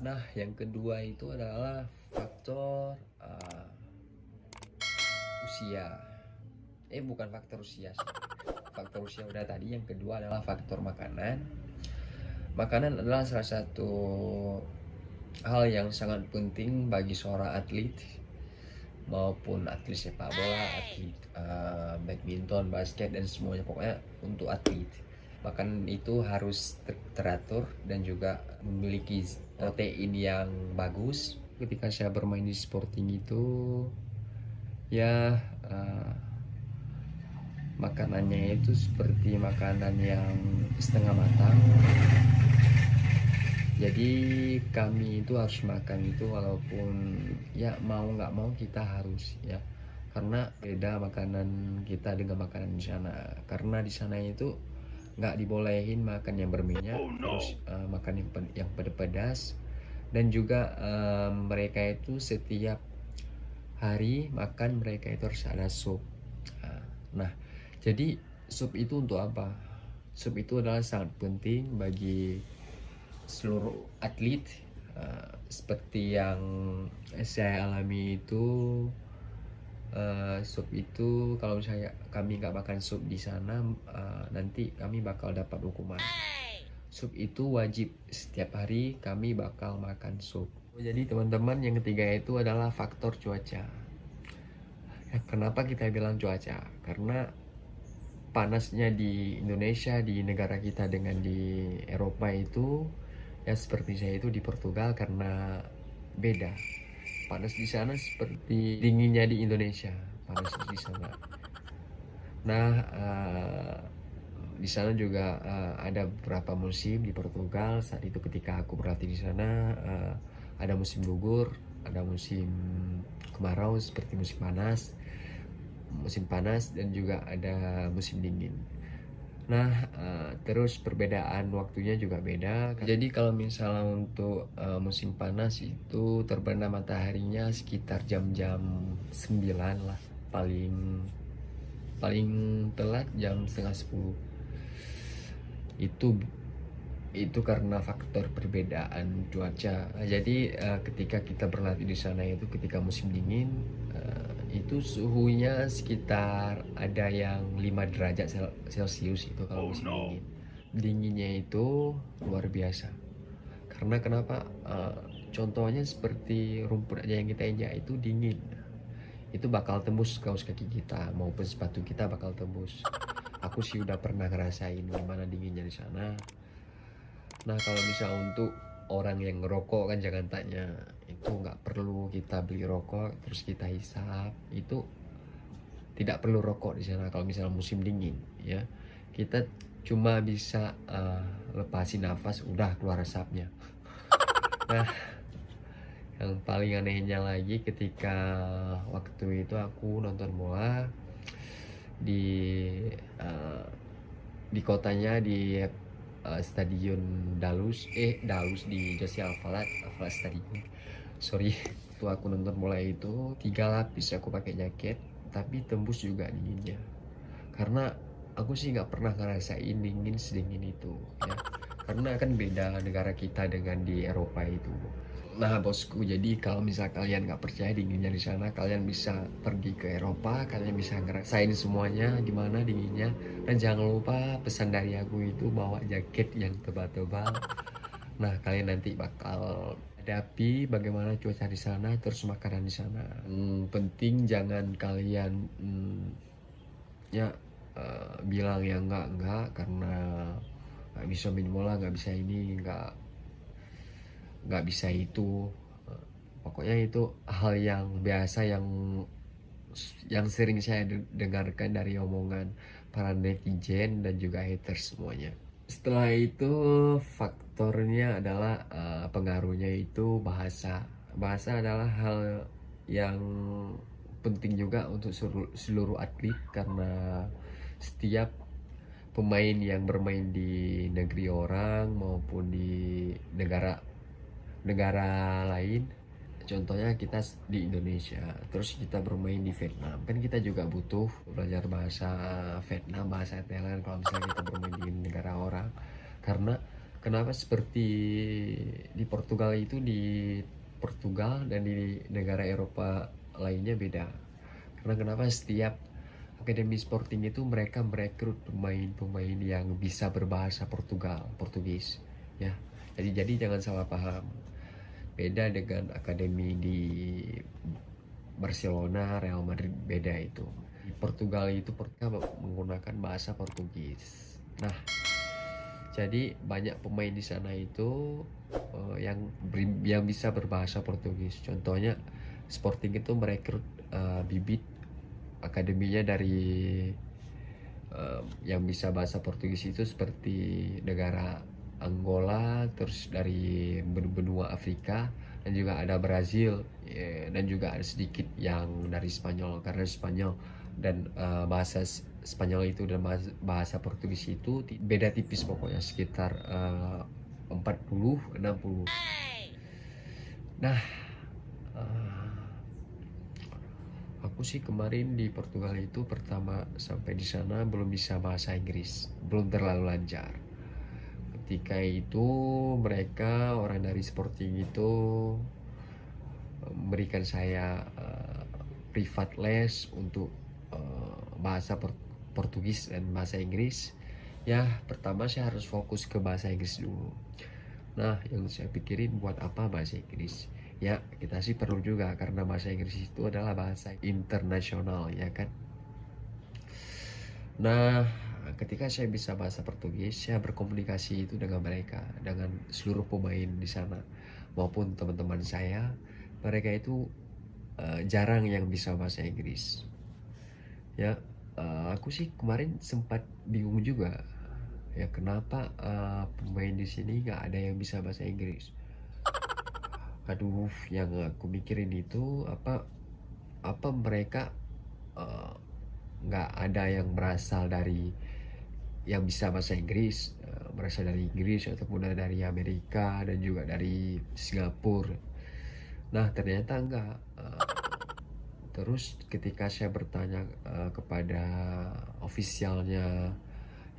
Nah, yang kedua itu adalah faktor usia. Bukan faktor usia sih. Faktor usia udah tadi. Yang kedua adalah faktor makanan. Makanan adalah salah satu hal yang sangat penting bagi seorang atlet, maupun atlet sepak bola, atlet badminton, basket, dan semuanya. Pokoknya untuk atlet, makanan itu harus teratur dan juga memiliki protein yang bagus. Ketika saya bermain di Sporting itu ya, makanannya itu seperti makanan yang setengah matang. Jadi kami itu harus makan itu walaupun ya mau nggak mau kita harus ya, karena beda makanan kita dengan makanan di sana. Karena di sana itu nggak dibolehin makan yang berminyak, terus makan yang pedas, dan juga mereka itu setiap hari makan mereka itu harus ada sup. Nah, jadi sup itu untuk apa? Sup itu adalah sangat penting bagi seluruh atlet. Seperti yang saya alami itu, sup itu kalau misalnya kami nggak makan sup di sana, nanti kami bakal dapat hukuman. Sup itu wajib, setiap hari kami bakal makan sup. Jadi teman-teman, yang ketiga itu adalah faktor cuaca. Kenapa kita bilang cuaca? Karena panasnya di Indonesia, di negara kita, dengan di Eropa itu ya seperti saya itu di Portugal, karena beda. Panas di sana seperti dinginnya di Indonesia, panas di sana. Nah, di sana juga ada beberapa musim di Portugal. Saat itu ketika aku berlatih di sana, ada musim gugur, ada musim kemarau seperti musim panas, dan juga ada musim dingin. Nah, terus perbedaan waktunya juga beda. Jadi kalau misalnya untuk musim panas itu terbenam mataharinya sekitar jam-jam 9 lah. Paling telat jam setengah 10. Itu karena faktor perbedaan cuaca. Jadi ketika kita berlatih di sana itu ketika musim dingin, itu suhunya sekitar ada yang 5 derajat Celcius itu kalau musim dingin. Dinginnya itu luar biasa. Karena kenapa? Contohnya seperti rumput aja yang kita injak itu dingin. Itu bakal tembus kaos kaki kita maupun sepatu kita bakal tembus. Aku sih udah pernah ngerasain gimana dinginnya di sana. Nah, kalau misal untuk orang yang ngerokok kan jangan tanya, itu nggak perlu kita beli rokok terus kita hisap, itu tidak perlu rokok di sana kalau misalnya musim dingin ya. Kita cuma bisa lepasin nafas, udah keluar asapnya. Nah, yang paling anehnya lagi ketika waktu itu aku nonton bola di uh, di kotanya, di stadion Dalus di Jose Alvalade Stadium. Sorry, itu aku nonton bola itu 3 lapis aku pakai jaket, tapi tembus juga dinginnya. Karena aku sih nggak pernah ngerasain dingin sedingin itu ya. Karena kan beda negara kita dengan di Eropa itu. Nah bosku, jadi kalau misal kalian nggak percaya dinginnya di sana, kalian bisa pergi ke Eropa, kalian bisa ngerasain semuanya gimana dinginnya. Dan jangan lupa pesan dari aku itu bawa jaket yang tebal-tebal. Nah, kalian nanti bakal hadapi bagaimana cuaca di sana, terus makanan di sana. Penting jangan kalian ya bilang ya enggak, karena nggak bisa main bola, nggak bisa ini, nggak bisa itu. Pokoknya itu hal yang biasa yang sering saya dengarkan dari omongan para netizen dan juga haters semuanya. Setelah itu faktornya adalah pengaruhnya itu bahasa. Bahasa adalah hal yang penting juga untuk seluruh atlet, karena setiap pemain yang bermain di negeri orang maupun di negara negara lain, contohnya kita di Indonesia terus kita bermain di Vietnam, kan kita juga butuh belajar bahasa Vietnam, bahasa Thailand kalau misalnya kita bermain di negara orang. Karena Kenapa seperti di Portugal itu, di Portugal dan di negara Eropa lainnya beda. Karena kenapa setiap akademi sporting itu mereka merekrut pemain-pemain yang bisa berbahasa Portugis, ya. Jadi jangan salah paham. Beda dengan akademi di Barcelona, Real Madrid, beda itu. Di Portugal itu mereka menggunakan bahasa Portugis. Nah, jadi banyak pemain di sana itu yang bisa berbahasa Portugis. Contohnya Sporting itu merekrut bibit akademinya dari yang bisa bahasa Portugis itu seperti negara Angola, terus dari benua Afrika, dan juga ada Brazil, dan juga ada sedikit yang dari Spanyol, karena Spanyol dan bahasa Spanyol itu dan bahasa Portugis itu beda tipis, pokoknya sekitar 40-60. Nah, uh, aku sih kemarin di Portugal itu pertama sampai di sana belum bisa bahasa Inggris, belum terlalu lancar. Ketika itu mereka orang dari Sporting itu memberikan saya privat les untuk bahasa Portugis dan bahasa Inggris. Ya, pertama saya harus fokus ke bahasa Inggris dulu. Nah, yang saya pikirin, buat apa bahasa Inggris? Ya, kita sih perlu juga karena bahasa Inggris itu adalah bahasa internasional, ya kan? Nah, ketika saya bisa bahasa Portugis, saya berkomunikasi itu dengan mereka, dengan seluruh pemain di sana maupun teman-teman saya. Mereka itu jarang yang bisa bahasa Inggris. Ya, aku sih kemarin sempat bingung juga. Ya, kenapa pemain di sini nggak ada yang bisa bahasa Inggris? Aduh, yang aku mikirin itu apa mereka eh, nggak ada yang berasal dari yang bisa bahasa Inggris, berasal dari Inggris ataupun dari Amerika dan juga dari Singapura. Nah, ternyata enggak. Terus ketika saya bertanya kepada ofisialnya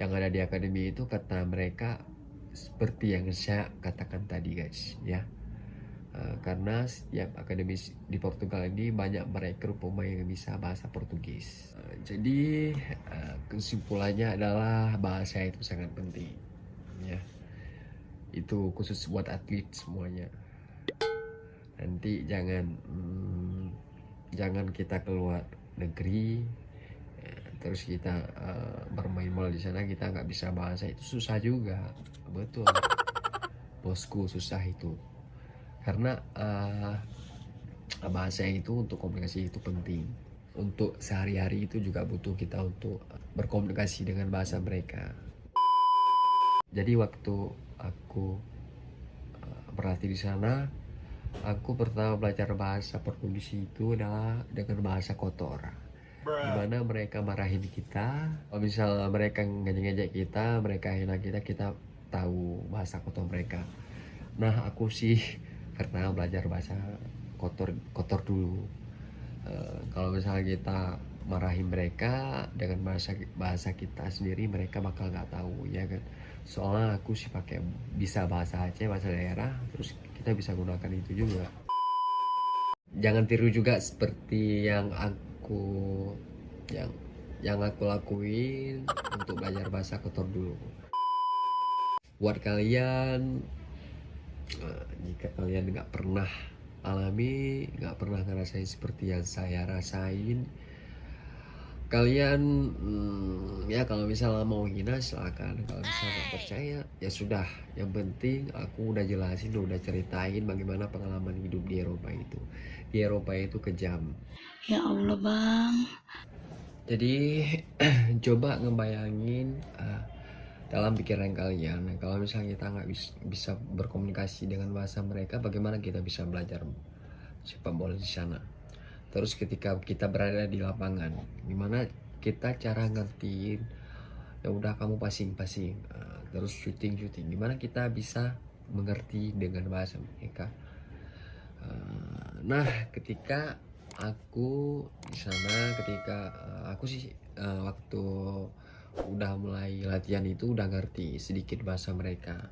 yang ada di akademi itu, kata mereka seperti yang saya katakan tadi, guys, ya. Karena setiap akademi di Portugal ini banyak merekrut pemain yang bisa bahasa Portugis. Jadi kesimpulannya adalah bahasa itu sangat penting, ya. Itu khusus buat atlet semuanya. Nanti jangan kita keluar negeri, terus kita bermain mal di sana kita nggak bisa bahasa, itu susah juga, betul bosku, susah itu. Karena bahasa itu untuk komunikasi itu penting. Untuk sehari-hari itu juga butuh kita untuk berkomunikasi dengan bahasa mereka. Jadi waktu aku berlatih di sana, aku pertama belajar bahasa Portugis itu adalah dengan bahasa kotor. Gimana mereka marahin kita, kalau misalnya mereka ngejek-ngejek kita, mereka hina kita, kita tahu bahasa kotor mereka. Nah, aku sih karena belajar bahasa kotor dulu. Kalau misalnya kita marahin mereka dengan bahasa kita sendiri, mereka bakal nggak tahu, ya kan? Soalnya aku sih pakai bisa bahasa Aceh, bahasa daerah, terus kita bisa gunakan itu juga. Jangan tiru juga seperti yang yang aku lakuin untuk belajar bahasa kotor dulu. Buat kalian, jika kalian nggak pernah alami, nggak pernah ngerasain seperti yang saya rasain, kalian ya kalau misalnya mau hina silakan, kalau misalnya nggak percaya ya sudah. Yang penting aku udah jelasin, udah ceritain bagaimana pengalaman hidup di Eropa itu. Di Eropa itu kejam. Ya Allah bang. Jadi coba ngebayangin dalam pikiran kalian, kalau misalnya kita nggak bisa berkomunikasi dengan bahasa mereka, bagaimana kita bisa belajar sepak bola di sana? Terus ketika kita berada di lapangan, gimana kita cara ngertiin? Ya udah, kamu passing, terus shooting, gimana kita bisa mengerti dengan bahasa mereka? Nah, ketika aku di sana, ketika aku sih waktu udah mulai latihan itu udah ngerti sedikit bahasa mereka.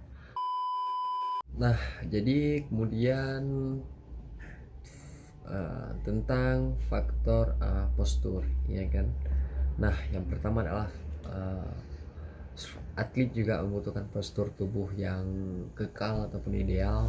Nah, jadi kemudian tentang faktor postur, ya kan. Nah, yang pertama adalah uh, atlet juga membutuhkan postur tubuh yang kekal ataupun ideal.